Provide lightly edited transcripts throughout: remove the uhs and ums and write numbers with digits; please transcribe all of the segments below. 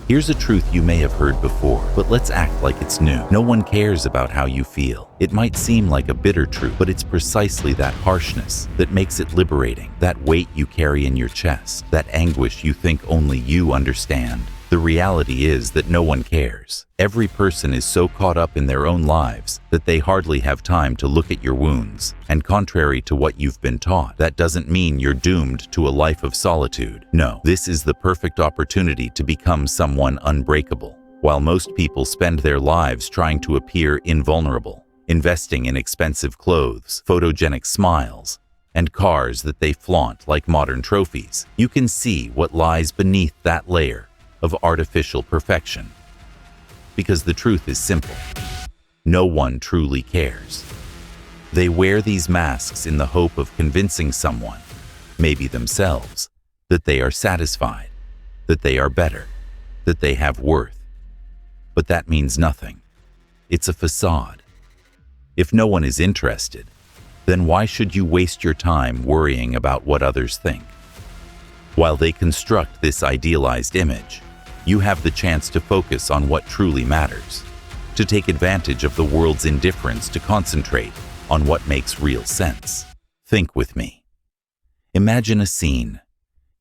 Here's a truth you may have heard before, but let's act like it's new. No one cares about how you feel. It might seem like a bitter truth, but it's precisely that harshness that makes it liberating. That weight you carry in your chest, that anguish you think only you understand. The reality is that no one cares. Every person is so caught up in their own lives that they hardly have time to look at your wounds. And contrary to what you've been taught, that doesn't mean you're doomed to a life of solitude. No, this is the perfect opportunity to become someone unbreakable. While most people spend their lives trying to appear invulnerable, investing in expensive clothes, photogenic smiles, and cars that they flaunt like modern trophies, you can see what lies beneath that layer of artificial perfection. Because the truth is simple. No one truly cares. They wear these masks in the hope of convincing someone, maybe themselves, that they are satisfied, that they are better, that they have worth. But that means nothing. It's a facade. If no one is interested, then why should you waste your time worrying about what others think? While they construct this idealized image, you have the chance to focus on what truly matters, to take advantage of the world's indifference to concentrate on what makes real sense. Think with me. Imagine a scene.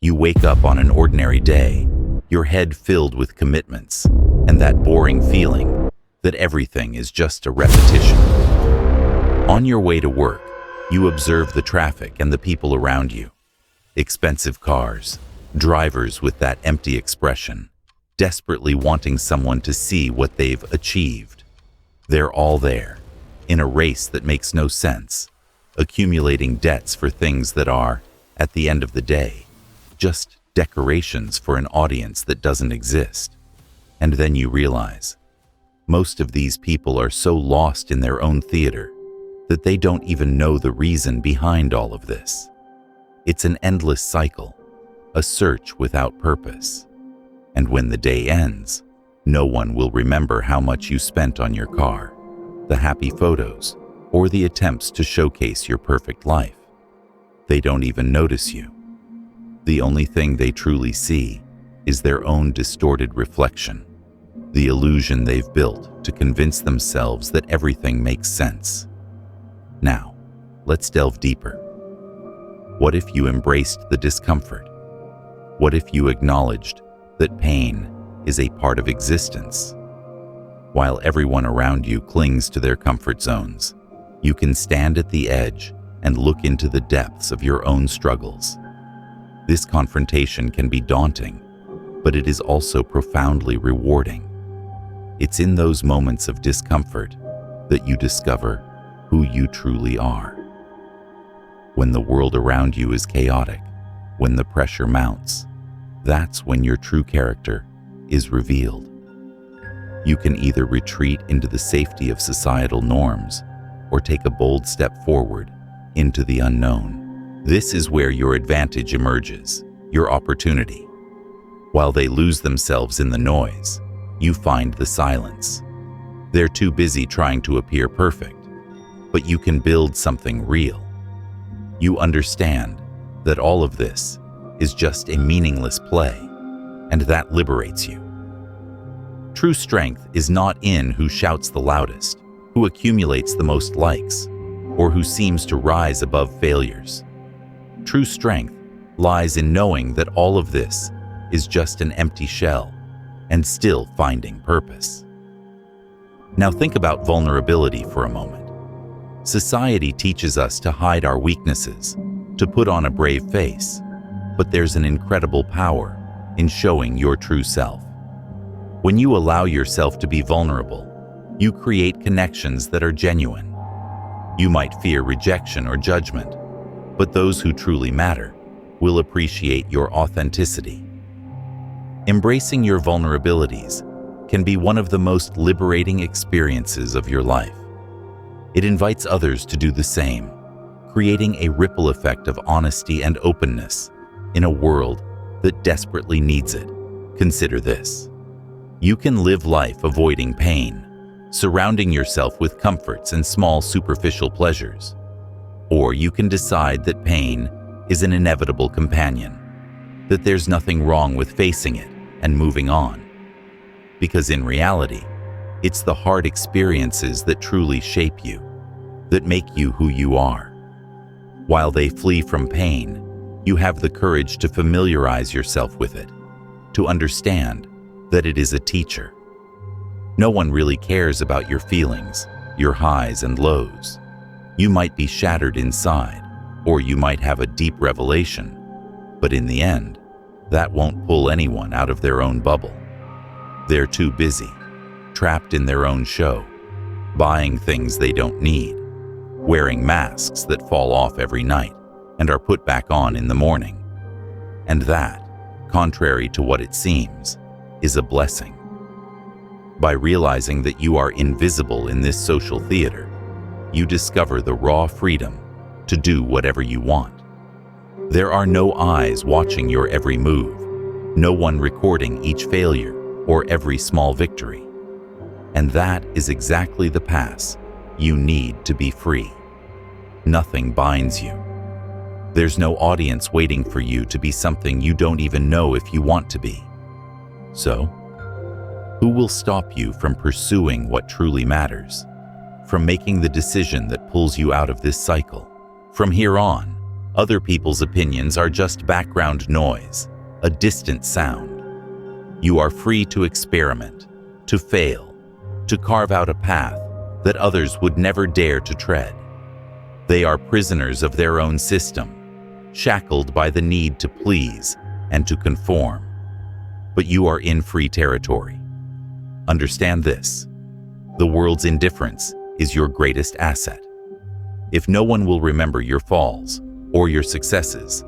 You wake up on an ordinary day, your head filled with commitments, and that boring feeling that everything is just a repetition. On your way to work, you observe the traffic and the people around you. Expensive cars, drivers with that empty expression, desperately wanting someone to see what they've achieved. They're all there, in a race that makes no sense, accumulating debts for things that are, at the end of the day, just decorations for an audience that doesn't exist. And then you realize, most of these people are so lost in their own theater that they don't even know the reason behind all of this. It's an endless cycle, a search without purpose. And when the day ends, no one will remember how much you spent on your car, the happy photos, or the attempts to showcase your perfect life. They don't even notice you. The only thing they truly see is their own distorted reflection, the illusion they've built to convince themselves that everything makes sense. Now, let's delve deeper. What if you embraced the discomfort? What if you acknowledged that pain is a part of existence? While everyone around you clings to their comfort zones, you can stand at the edge and look into the depths of your own struggles. This confrontation can be daunting, but it is also profoundly rewarding. It's in those moments of discomfort that you discover who you truly are. When the world around you is chaotic, when the pressure mounts, that's when your true character is revealed. You can either retreat into the safety of societal norms or take a bold step forward into the unknown. This is where your advantage emerges, your opportunity. While they lose themselves in the noise, you find the silence. They're too busy trying to appear perfect, but you can build something real. You understand that all of this is just a meaningless play, and that liberates you. True strength is not in who shouts the loudest, who accumulates the most likes, or who seems to rise above failures. True strength lies in knowing that all of this is just an empty shell and still finding purpose. Now think about vulnerability for a moment. Society teaches us to hide our weaknesses, to put on a brave face, but there's an incredible power in showing your true self. When you allow yourself to be vulnerable, you create connections that are genuine. You might fear rejection or judgment, but those who truly matter will appreciate your authenticity. Embracing your vulnerabilities can be one of the most liberating experiences of your life. It invites others to do the same, creating a ripple effect of honesty and openness in a world that desperately needs it. Consider this. You can live life avoiding pain, surrounding yourself with comforts and small superficial pleasures. Or you can decide that pain is an inevitable companion, that there's nothing wrong with facing it and moving on. Because in reality, it's the hard experiences that truly shape you, that make you who you are. While they flee from pain, you have the courage to familiarize yourself with it, to understand that it is a teacher. No one really cares about your feelings, your highs and lows. You might be shattered inside, or you might have a deep revelation, but in the end, that won't pull anyone out of their own bubble. They're too busy, trapped in their own show, buying things they don't need, wearing masks that fall off every night and are put back on in the morning. And that, contrary to what it seems, is a blessing. By realizing that you are invisible in this social theater, you discover the raw freedom to do whatever you want. There are no eyes watching your every move, no one recording each failure or every small victory. And that is exactly the pass you need to be free. Nothing binds you. There's no audience waiting for you to be something you don't even know if you want to be. So, who will stop you from pursuing what truly matters? From making the decision that pulls you out of this cycle? From here on, other people's opinions are just background noise, a distant sound. You are free to experiment, to fail, to carve out a path that others would never dare to tread. They are prisoners of their own system, shackled by the need to please and to conform. But you are in free territory. Understand this: the world's indifference is your greatest asset. If no one will remember your falls or your successes,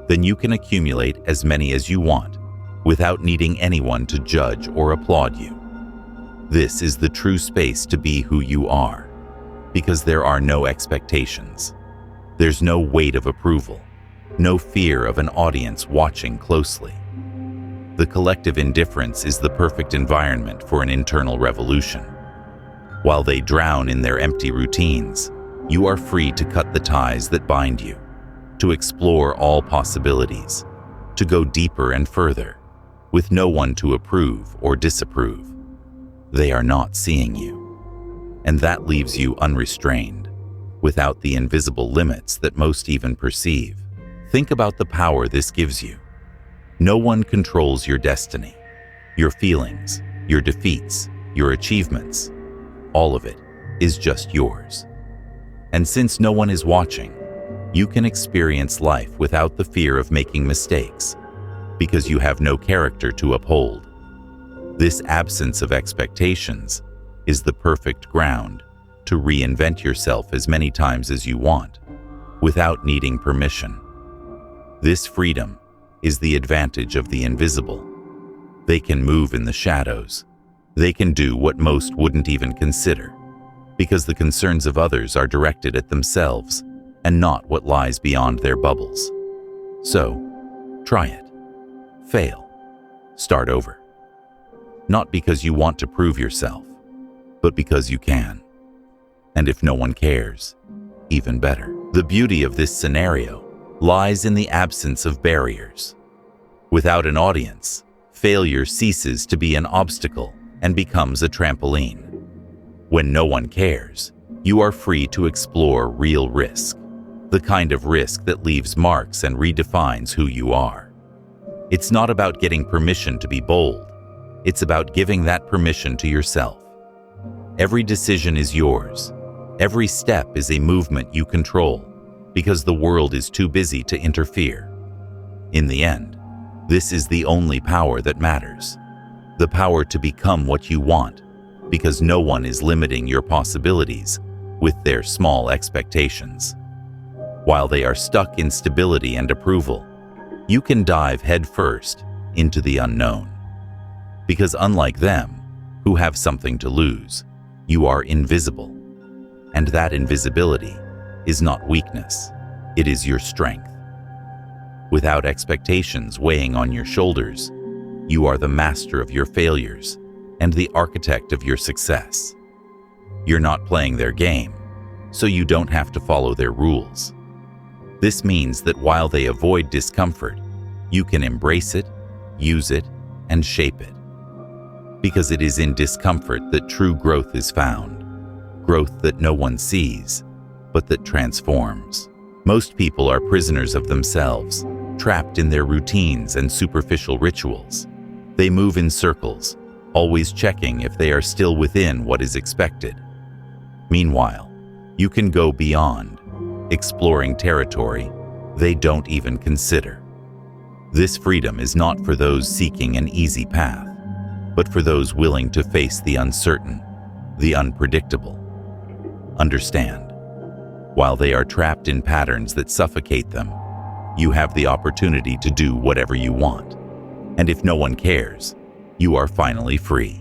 then you can accumulate as many as you want without needing anyone to judge or applaud you. This is the true space to be who you are, because there are no expectations. There's no weight of approval, no fear of an audience watching closely. The collective indifference is the perfect environment for an internal revolution. While they drown in their empty routines, you are free to cut the ties that bind you, to explore all possibilities, to go deeper and further, with no one to approve or disapprove. They are not seeing you, and that leaves you unrestrained, without the invisible limits that most even perceive. Think about the power this gives you. No one controls your destiny, your feelings, your defeats, your achievements. All of it is just yours. And since no one is watching, you can experience life without the fear of making mistakes, because you have no character to uphold. This absence of expectations is the perfect ground to reinvent yourself as many times as you want, without needing permission. This freedom is the advantage of the invisible. They can move in the shadows. They can do what most wouldn't even consider, because the concerns of others are directed at themselves and not what lies beyond their bubbles. So, try it. Fail. Start over. Not because you want to prove yourself, but because you can. And if no one cares, even better. The beauty of this scenario lies in the absence of barriers. Without an audience, failure ceases to be an obstacle and becomes a trampoline. When no one cares, you are free to explore real risk, the kind of risk that leaves marks and redefines who you are. It's not about getting permission to be bold. It's about giving that permission to yourself. Every decision is yours. Every step is a movement you control, because the world is too busy to interfere. In the end, this is the only power that matters. The power to become what you want, because no one is limiting your possibilities with their small expectations. While they are stuck in stability and approval, you can dive headfirst into the unknown. Because unlike them, who have something to lose, you are invisible. And that invisibility is not weakness, it is your strength. Without expectations weighing on your shoulders, you are the master of your failures and the architect of your success. You're not playing their game, so you don't have to follow their rules. This means that while they avoid discomfort, you can embrace it, use it, and shape it. Because it is in discomfort that true growth is found. Growth that no one sees, but that transforms. Most people are prisoners of themselves, trapped in their routines and superficial rituals. They move in circles, always checking if they are still within what is expected. Meanwhile, you can go beyond, exploring territory they don't even consider. This freedom is not for those seeking an easy path, but for those willing to face the uncertain, the unpredictable. Understand, while they are trapped in patterns that suffocate them, you have the opportunity to do whatever you want. And if no one cares, you are finally free.